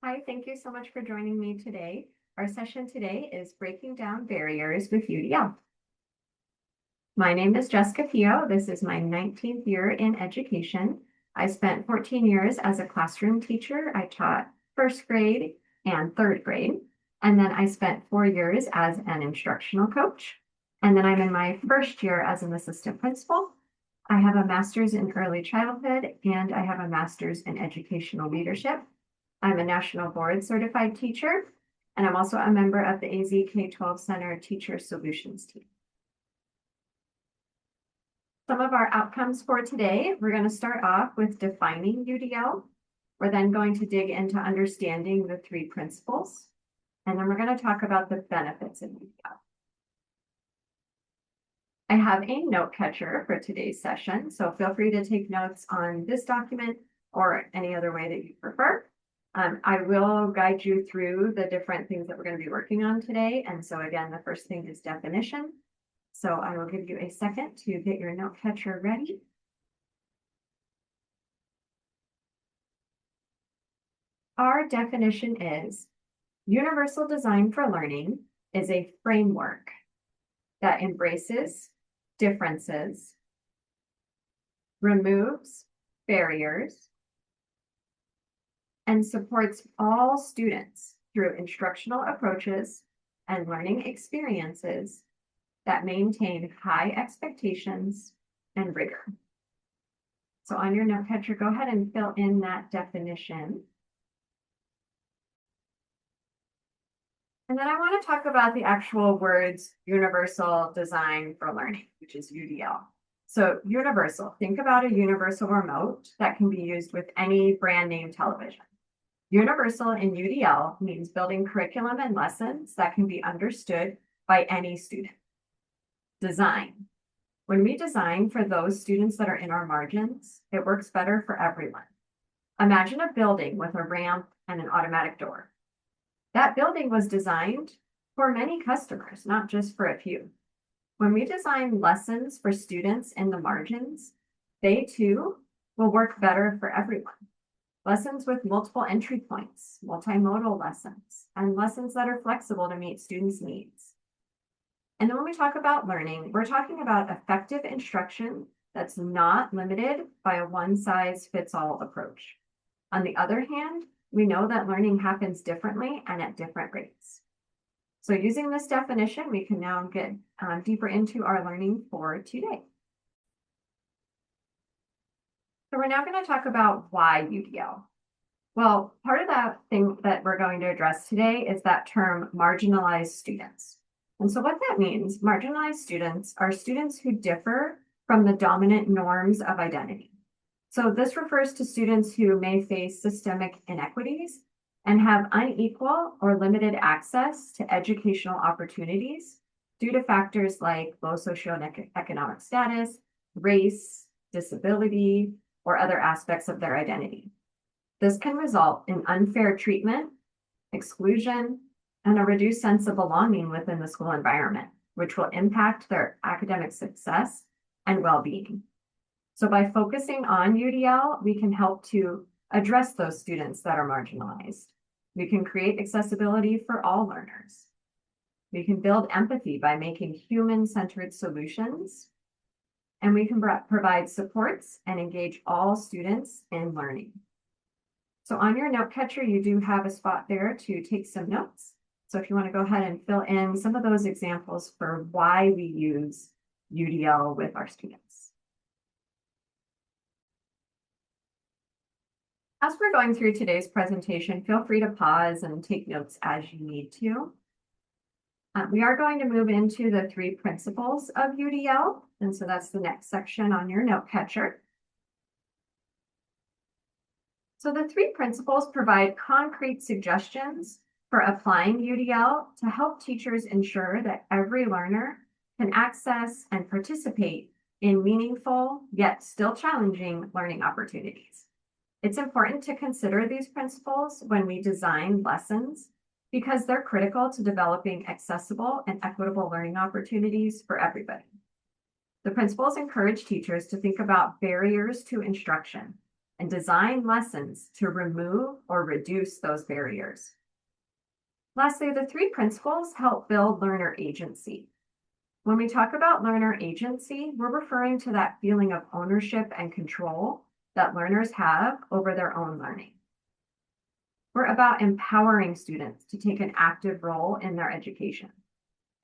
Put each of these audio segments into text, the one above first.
Hi, thank you so much for joining me today. Our session today is Breaking Down Barriers with UDL. My name is Jessica Pio. This is my 19th year in education. I spent 14 years as a classroom teacher. I taught first grade and third grade. And then I spent 4 years as an instructional coach. And then I'm in my first year as an assistant principal. I have a master's in early childhood and I have a master's in educational leadership. I'm a national board certified teacher, and I'm also a member of the AZ K-12 Center Teacher Solutions team. Some of our outcomes for today, we're going to start off with defining UDL. We're then going to dig into understanding the 3 principles, and then we're going to talk about the benefits of UDL. I have a note catcher for today's session, so feel free to take notes on this document or any other way that you prefer. I will guide you through the different things that we're going to be working on today. And so again, the first thing is definition. So I will give you a second to get your note catcher ready. Our definition is universal design for learning is a framework that embraces differences, removes barriers, and supports all students through instructional approaches and learning experiences that maintain high expectations and rigor. So on your note catcher, go ahead and fill in that definition. And then I want to talk about the actual words universal design for learning, which is UDL. So universal, think about a universal remote that can be used with any brand name television. Universal in UDL means building curriculum and lessons that can be understood by any student. Design. When we design for those students that are in our margins, it works better for everyone. Imagine a building with a ramp and an automatic door. That building was designed for many customers, not just for a few. When we design lessons for students in the margins, they too will work better for everyone. Lessons with multiple entry points, multimodal lessons, and lessons that are flexible to meet students' needs. And then when we talk about learning, we're talking about effective instruction that's not limited by a one-size-fits-all approach. On the other hand, we know that learning happens differently and at different rates. So using this definition, we can now get deeper into our learning for today. So we're now going to talk about why UDL. Well, part of that thing that we're going to address today is that term marginalized students. And so what that means, marginalized students are students who differ from the dominant norms of identity. So this refers to students who may face systemic inequities and have unequal or limited access to educational opportunities due to factors like low socioeconomic status, race, disability, or other aspects of their identity. This can result in unfair treatment, exclusion, and a reduced sense of belonging within the school environment, which will impact their academic success and well-being. So by focusing on UDL, we can help to address those students that are marginalized. We can create accessibility for all learners. We can build empathy by making human-centered solutions. And we can provide supports and engage all students in learning. So on your note catcher, you do have a spot there to take some notes. So if you want to go ahead and fill in some of those examples for why we use UDL with our students. As we're going through today's presentation, feel free to pause and take notes as you need to. We are going to move into the 3 principles of UDL. And so that's the next section on your note catcher. So the 3 principles provide concrete suggestions for applying UDL to help teachers ensure that every learner can access and participate in meaningful yet still challenging learning opportunities. It's important to consider these principles when we design lessons because they're critical to developing accessible and equitable learning opportunities for everybody. The principles encourage teachers to think about barriers to instruction and design lessons to remove or reduce those barriers. Lastly, the three principles help build learner agency. When we talk about learner agency, we're referring to that feeling of ownership and control that learners have over their own learning. We're about empowering students to take an active role in their education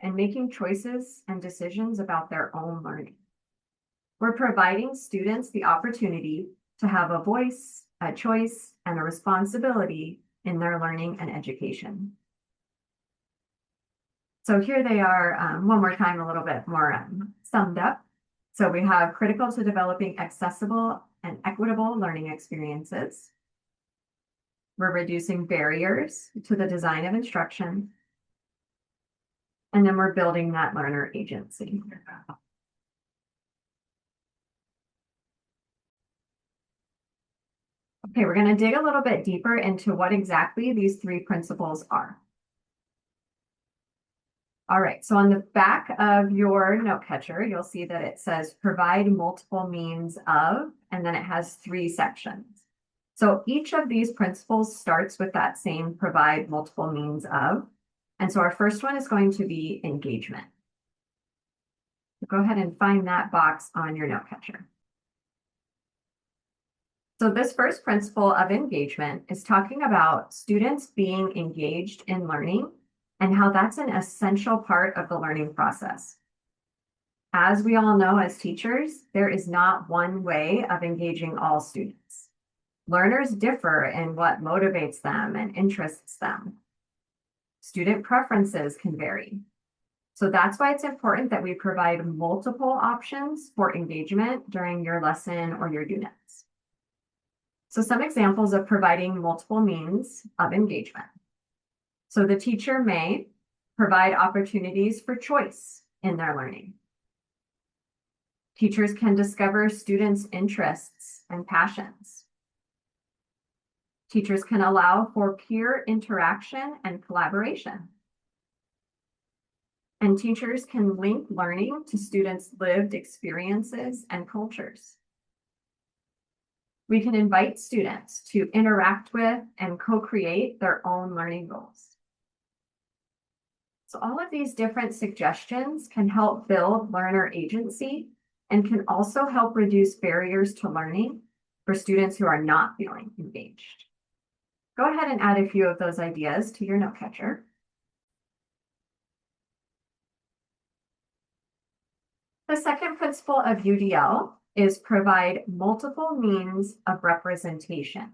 and making choices and decisions about their own learning. We're providing students the opportunity to have a voice, a choice, and a responsibility in their learning and education. So here they are, one more time, a little bit more summed up. So we have critical to developing accessible and equitable learning experiences. We're reducing barriers to the design of instruction. And then we're building that learner agency. Okay, we're going to dig a little bit deeper into what exactly these three principles are. All right, so on the back of your note catcher, you'll see that it says provide multiple means of, and then it has three sections. So each of these principles starts with that same provide multiple means of. And so our first one is going to be engagement. Go ahead and find that box on your note catcher. So this first principle of engagement is talking about students being engaged in learning and how that's an essential part of the learning process. As we all know as teachers, there is not one way of engaging all students. Learners differ in what motivates them and interests them. Student preferences can vary. So that's why it's important that we provide multiple options for engagement during your lesson or your units. So some examples of providing multiple means of engagement. So the teacher may provide opportunities for choice in their learning. Teachers can discover students' interests and passions. Teachers can allow for peer interaction and collaboration. And teachers can link learning to students' lived experiences and cultures. We can invite students to interact with and co-create their own learning goals. So all of these different suggestions can help build learner agency and can also help reduce barriers to learning for students who are not feeling engaged. Go ahead and add a few of those ideas to your note catcher. The second principle of UDL is provide multiple means of representation.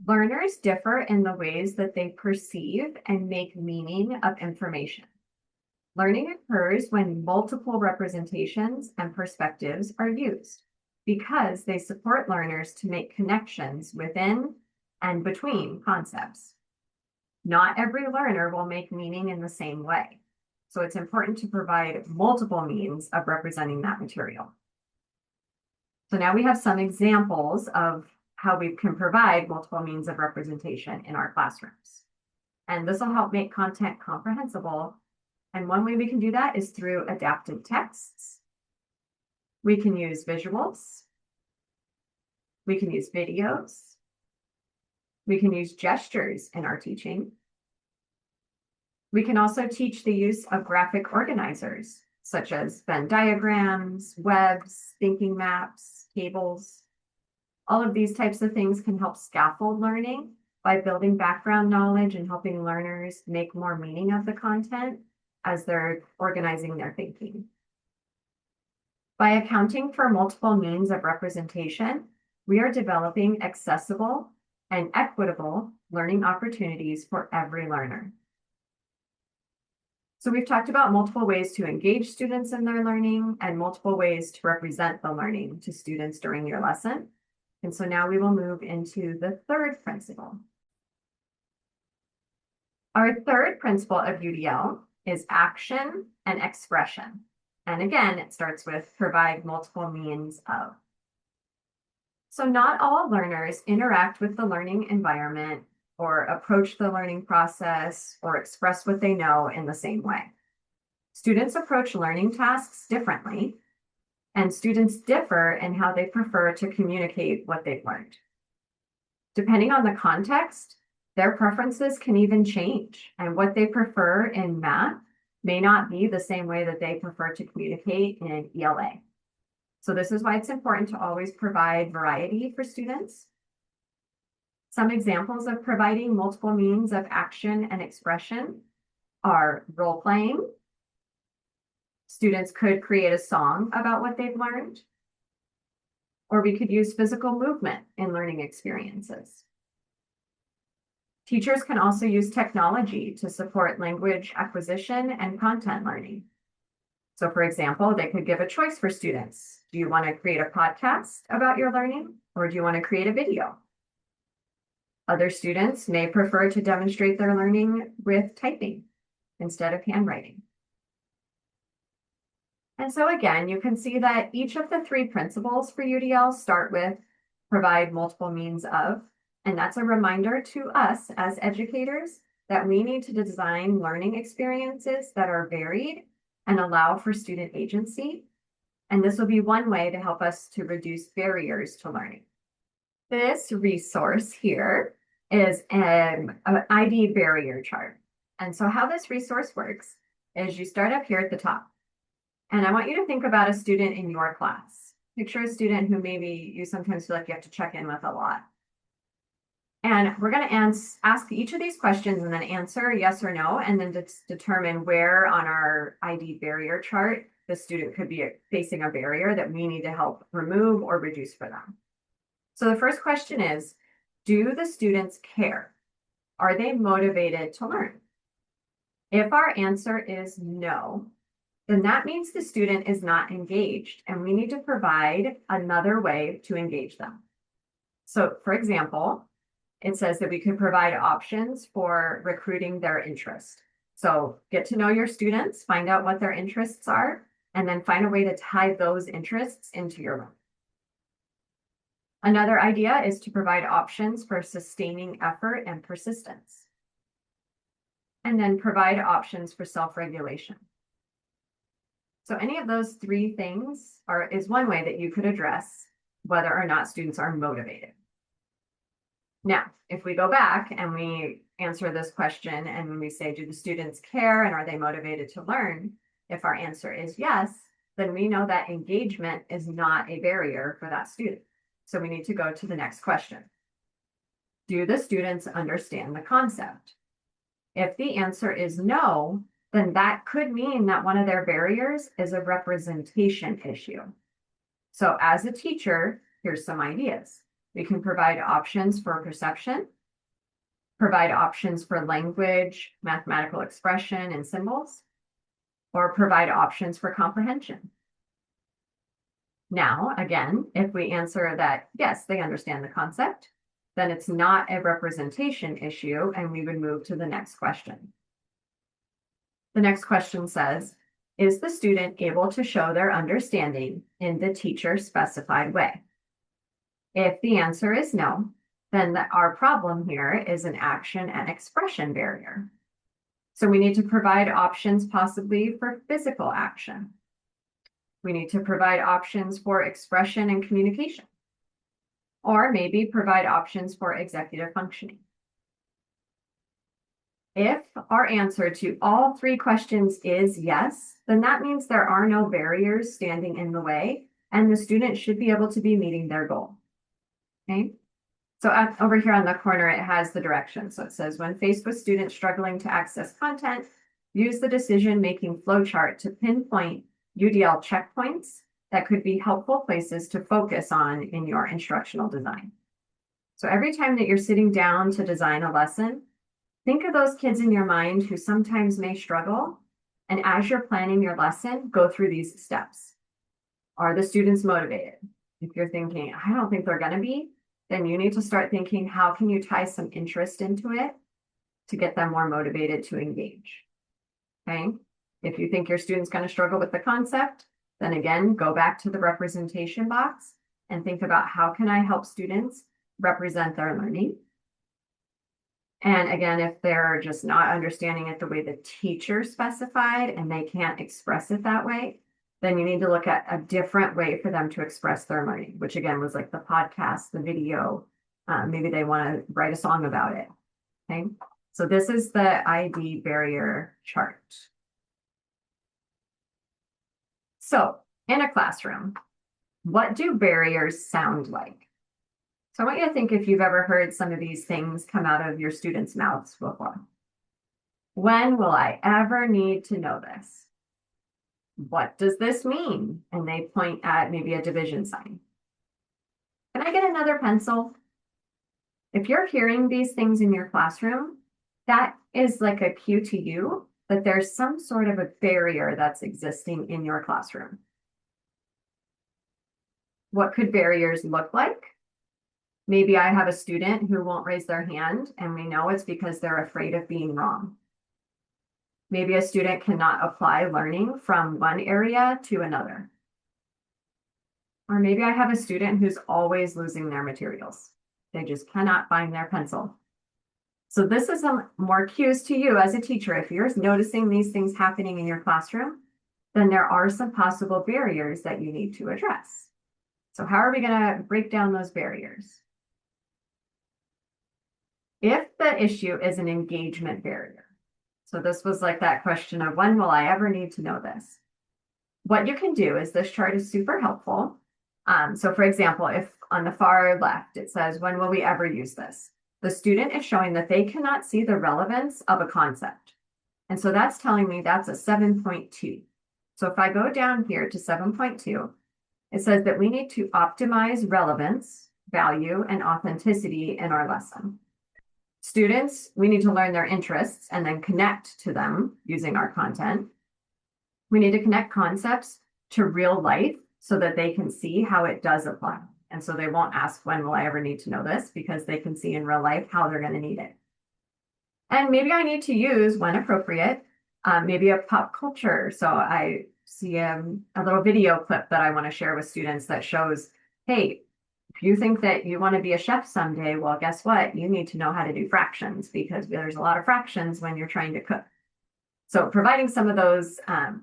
Learners differ in the ways that they perceive and make meaning of information. Learning occurs when multiple representations and perspectives are used because they support learners to make connections within and between concepts. Not every learner will make meaning in the same way, so it's important to provide multiple means of representing that material. So now we have some examples of how we can provide multiple means of representation in our classrooms. And this will help make content comprehensible. And one way we can do that is through adapted texts. We can use visuals. We can use videos. We can use gestures in our teaching. We can also teach the use of graphic organizers, such as Venn diagrams, webs, thinking maps, tables. All of these types of things can help scaffold learning by building background knowledge and helping learners make more meaning of the content as they're organizing their thinking. By accounting for multiple means of representation, we are developing accessible and equitable learning opportunities for every learner. So we've talked about multiple ways to engage students in their learning and multiple ways to represent the learning to students during your lesson. And so now we will move into the third principle. Our third principle of UDL is action and expression. And again, it starts with provide multiple means of. So not all learners interact with the learning environment or approach the learning process or express what they know in the same way. Students approach learning tasks differently, and students differ in how they prefer to communicate what they've learned. Depending on the context, their preferences can even change, and what they prefer in math may not be the same way that they prefer to communicate in ELA. So this is why it's important to always provide variety for students. Some examples of providing multiple means of action and expression are role playing. Students could create a song about what they've learned, or we could use physical movement in learning experiences. Teachers can also use technology to support language acquisition and content learning. So for example, they could give a choice for students. Do you want to create a podcast about your learning, or do you want to create a video? Other students may prefer to demonstrate their learning with typing instead of handwriting. And so again, you can see that each of the three principles for UDL start with provide multiple means of, and that's a reminder to us as educators that we need to design learning experiences that are varied and allow for student agency. And this will be one way to help us to reduce barriers to learning. This resource here is an ID barrier chart. And so how this resource works is you start up here at the top. And I want you to think about a student in your class. Picture a student who maybe you sometimes feel like you have to check in with a lot. And we're going to ask each of these questions and then answer yes or no, and then determine where on our ID barrier chart the student could be facing a barrier that we need to help remove or reduce for them. So the first question is, do the students care? Are they motivated to learn? If our answer is no, then that means the student is not engaged, and we need to provide another way to engage them. So for example, it says that we could provide options for recruiting their interest. So get to know your students, find out what their interests are, and then find a way to tie those interests into your learning. Another idea is to provide options for sustaining effort and persistence. And then provide options for self-regulation. So any of those three things is one way that you could address whether or not students are motivated. Now, if we go back and we answer this question and when we say, do the students care and are they motivated to learn? If our answer is yes, then we know that engagement is not a barrier for that student. So we need to go to the next question. Do the students understand the concept? If the answer is no, then that could mean that one of their barriers is a representation issue. So as a teacher, here's some ideas. We can provide options for perception, provide options for language, mathematical expression, and symbols, or provide options for comprehension. Now, again, if we answer that, yes, they understand the concept, then it's not a representation issue, and we would move to the next question. The next question says, is the student able to show their understanding in the teacher specified way? If the answer is no, then our problem here is an action and expression barrier. So we need to provide options possibly for physical action. We need to provide options for expression and communication, or maybe provide options for executive functioning. If our answer to all three questions is yes, then that means there are no barriers standing in the way, and the student should be able to be meeting their goal. Okay, so over here on the corner, it has the direction. So it says, when faced with students struggling to access content, use the decision-making flowchart to pinpoint UDL checkpoints that could be helpful places to focus on in your instructional design. So every time that you're sitting down to design a lesson, think of those kids in your mind who sometimes may struggle. And as you're planning your lesson, go through these steps. Are the students motivated? If you're thinking, I don't think they're going to be, then you need to start thinking, how can you tie some interest into it to get them more motivated to engage? Okay. If you think your student's going to struggle with the concept, then again, go back to the representation box and think about how can I help students represent their learning? And again, if they're just not understanding it the way the teacher specified and they can't express it that way, then you need to look at a different way for them to express their learning, which again was like the podcast, the video. Maybe they want to write a song about it. Okay. So this is the ID barrier chart. So in a classroom, what do barriers sound like? So I want you to think if you've ever heard some of these things come out of your students' mouths before. When will I ever need to know this? What does this mean? And they point at maybe a division sign. Can I get another pencil? If you're hearing these things in your classroom, that is like a cue to you that there's some sort of a barrier that's existing in your classroom. What could barriers look like? Maybe I have a student who won't raise their hand, and we know it's because they're afraid of being wrong. Maybe a student cannot apply learning from one area to another. Or maybe I have a student who's always losing their materials. They just cannot find their pencil. So this is some more cues to you as a teacher. If you're noticing these things happening in your classroom, then there are some possible barriers that you need to address. So how are we going to break down those barriers? If the issue is an engagement barrier, so this was like that question of when will I ever need to know this? What you can do is this chart is super helpful. So for example, if on the far left, it says, when will we ever use this? The student is showing that they cannot see the relevance of a concept. And so that's telling me that's a 7.2. So if I go down here to 7.2, it says that we need to optimize relevance, value, and authenticity in our lesson. Students, we need to learn their interests and then connect to them using our content. We need to connect concepts to real life so that they can see how it does apply. And so they won't ask, when will I ever need to know this? Because they can see in real life how they're going to need it. And maybe I need to use, when appropriate, maybe a pop culture. So I see a little video clip that I want to share with students that shows, hey, if you think that you want to be a chef someday, well, guess what? You need to know how to do fractions because there's a lot of fractions when you're trying to cook. So providing some of those can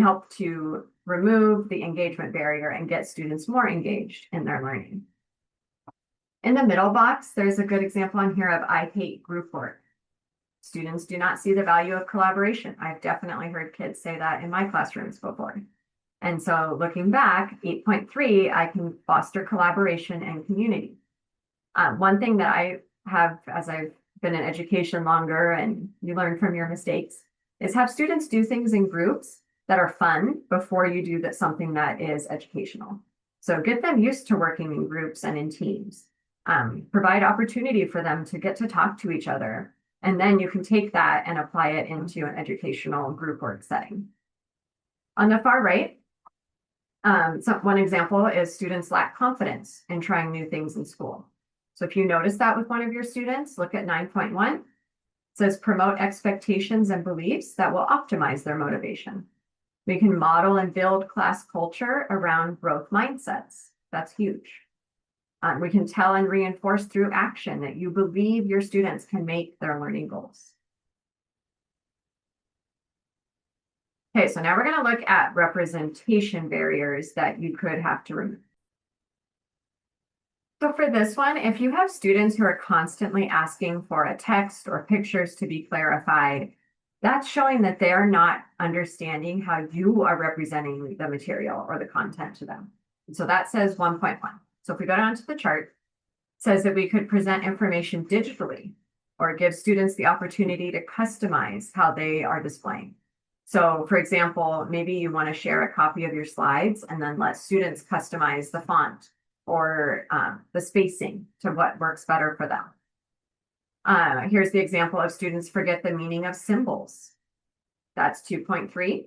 help to remove the engagement barrier and get students more engaged in their learning. In the middle box, there's a good example on here of I hate group work. Students do not see the value of collaboration. I've definitely heard kids say that in my classrooms before. And so looking back, 8.3, I can foster collaboration and community. One thing that I have, as I've been in education longer and you learn from your mistakes, is have students do things in groups that are fun before you do something that is educational. So get them used to working in groups and in teams. Provide opportunity for them to get to talk to each other. And then you can take that and apply it into an educational group work setting. On the far right, one example is students lack confidence in trying new things in school. So if you notice that with one of your students, look at 9.1. It says promote expectations and beliefs that will optimize their motivation. We can model and build class culture around growth mindsets. That's huge. We can tell and reinforce through action that you believe your students can make their learning goals. Okay, so now we're going to look at representation barriers that you could have to remove. So for this one, if you have students who are constantly asking for a text or pictures to be clarified, that's showing that they are not understanding how you are representing the material or the content to them. So that says 1.1. So if we go down to the chart, it says that we could present information digitally or give students the opportunity to customize how they are displaying. So for example, maybe you want to share a copy of your slides and then let students customize the font or the spacing to what works better for them. Here's the example of students forget the meaning of symbols. That's 2.3.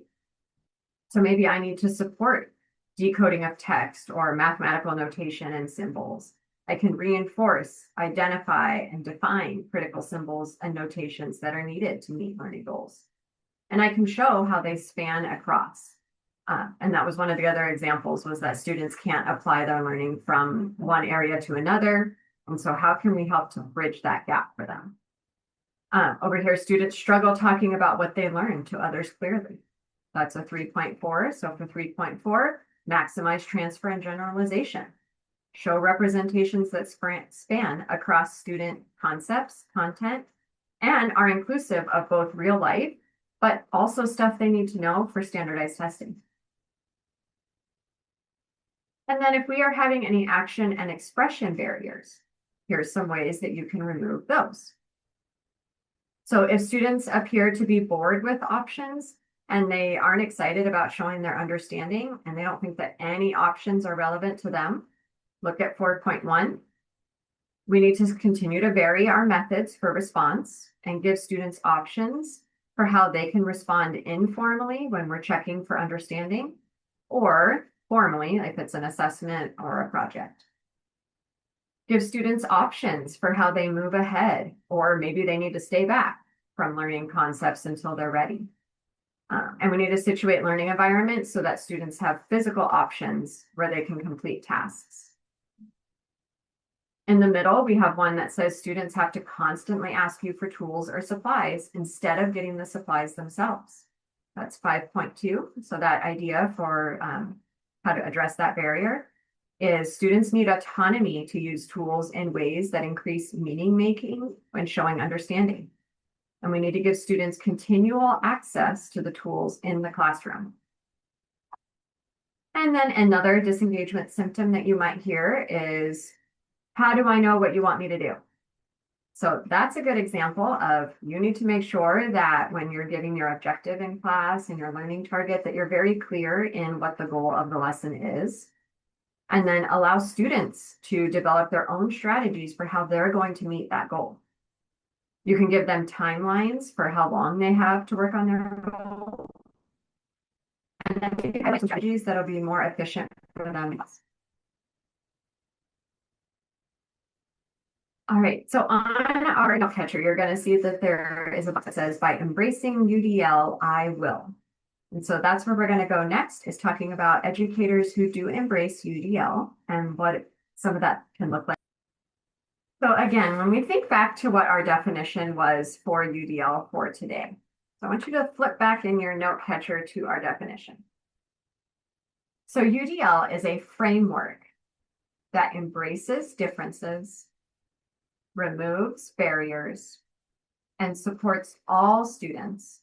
So maybe I need to support decoding of text or mathematical notation and symbols. I can reinforce, identify, and define critical symbols and notations that are needed to meet learning goals. And I can show how they span across. And that was one of the other examples, was that students can't apply their learning from one area to another. And so how can we help to bridge that gap for them? Over here, students struggle talking about what they learned to others clearly. That's a 3.4. So for 3.4, maximize transfer and generalization. Show representations that span across student concepts, content, and are inclusive of both real life, but also stuff they need to know for standardized testing. And then if we are having any action and expression barriers, here's some ways that you can remove those. So if students appear to be bored with options and they aren't excited about showing their understanding and they don't think that any options are relevant to them, look at 4.1. We need to continue to vary our methods for response and give students options for how they can respond informally when we're checking for understanding, or formally if it's an assessment or a project. Give students options for how they move ahead, or maybe they need to stay back from learning concepts until they're ready. And we need to situate learning environments so that students have physical options where they can complete tasks. In the middle, we have one that says students have to constantly ask you for tools or supplies instead of getting the supplies themselves. That's 5.2. So that idea for how to address that barrier is students need autonomy to use tools in ways that increase meaning making when showing understanding. And we need to give students continual access to the tools in the classroom. And then another disengagement symptom that you might hear is, how do I know what you want me to do? So that's a good example of you need to make sure that when you're giving your objective in class and your learning target, that you're very clear in what the goal of the lesson is. And then allow students to develop their own strategies for how they're going to meet that goal. You can give them timelines for how long they have to work on their goal. And then maybe have strategies that'll be more efficient for them. All right, so on our note catcher, you're going to see that there is a box that says, by embracing UDL, I will. And so that's where we're going to go next, is talking about educators who do embrace UDL and what some of that can look like. So again, when we think back to what our definition was for UDL for today, so I want you to flip back in your note catcher to our definition. So UDL is a framework that embraces differences, removes barriers, and supports all students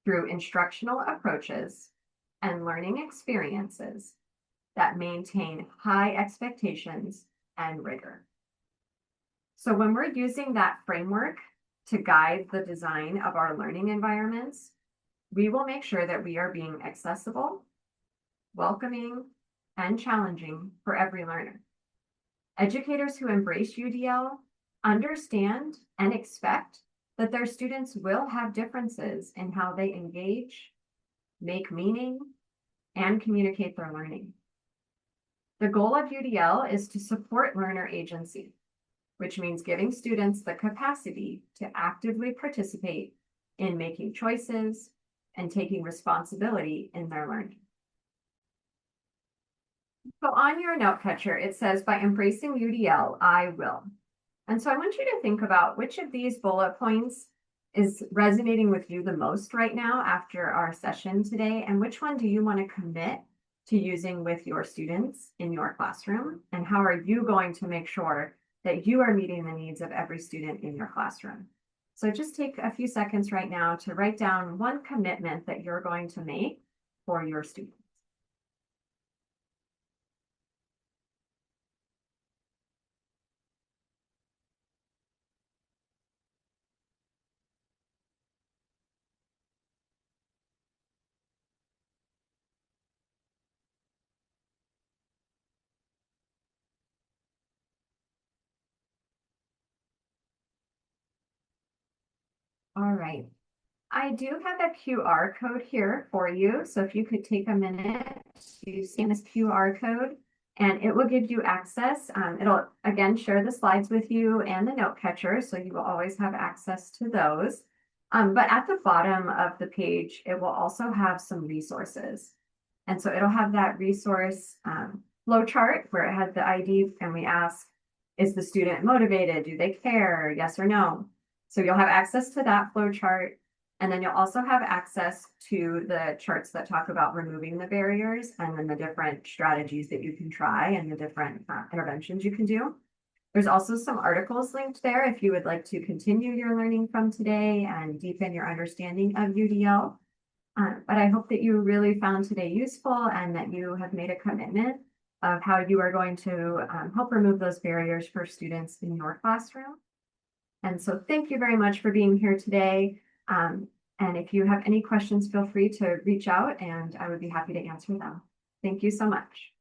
through instructional approaches and learning experiences that maintain high expectations and rigor. So when we're using that framework to guide the design of our learning environments, we will make sure that we are being accessible, welcoming, and challenging for every learner. Educators who embrace UDL understand and expect that their students will have differences in how they engage, make meaning, and communicate their learning. The goal of UDL is to support learner agency, which means giving students the capacity to actively participate in making choices and taking responsibility in their learning. So on your note catcher, it says, by embracing UDL, I will. And so I want you to think about which of these bullet points is resonating with you the most right now after our session today, and which one do you want to commit to using with your students in your classroom, and how are you going to make sure that you are meeting the needs of every student in your classroom? So just take a few seconds right now to write down one commitment that you're going to make for your students. All right. I do have a QR code here for you. So if you could take a minute to scan this QR code, and it will give you access. It'll again share the slides with you and the note catcher, so you will always have access to those. But at the bottom of the page, it will also have some resources. And so it'll have that resource flow chart where it has the ID, and we ask, is the student motivated? Do they care? Yes or no? So you'll have access to that flow chart. And then you'll also have access to the charts that talk about removing the barriers and then the different strategies that you can try and the different interventions you can do. There's also some articles linked there if you would like to continue your learning from today and deepen your understanding of UDL. But I hope that you really found today useful and that you have made a commitment of how you are going to help remove those barriers for students in your classroom. And so thank you very much for being here today. And if you have any questions, feel free to reach out and I would be happy to answer them. Thank you so much.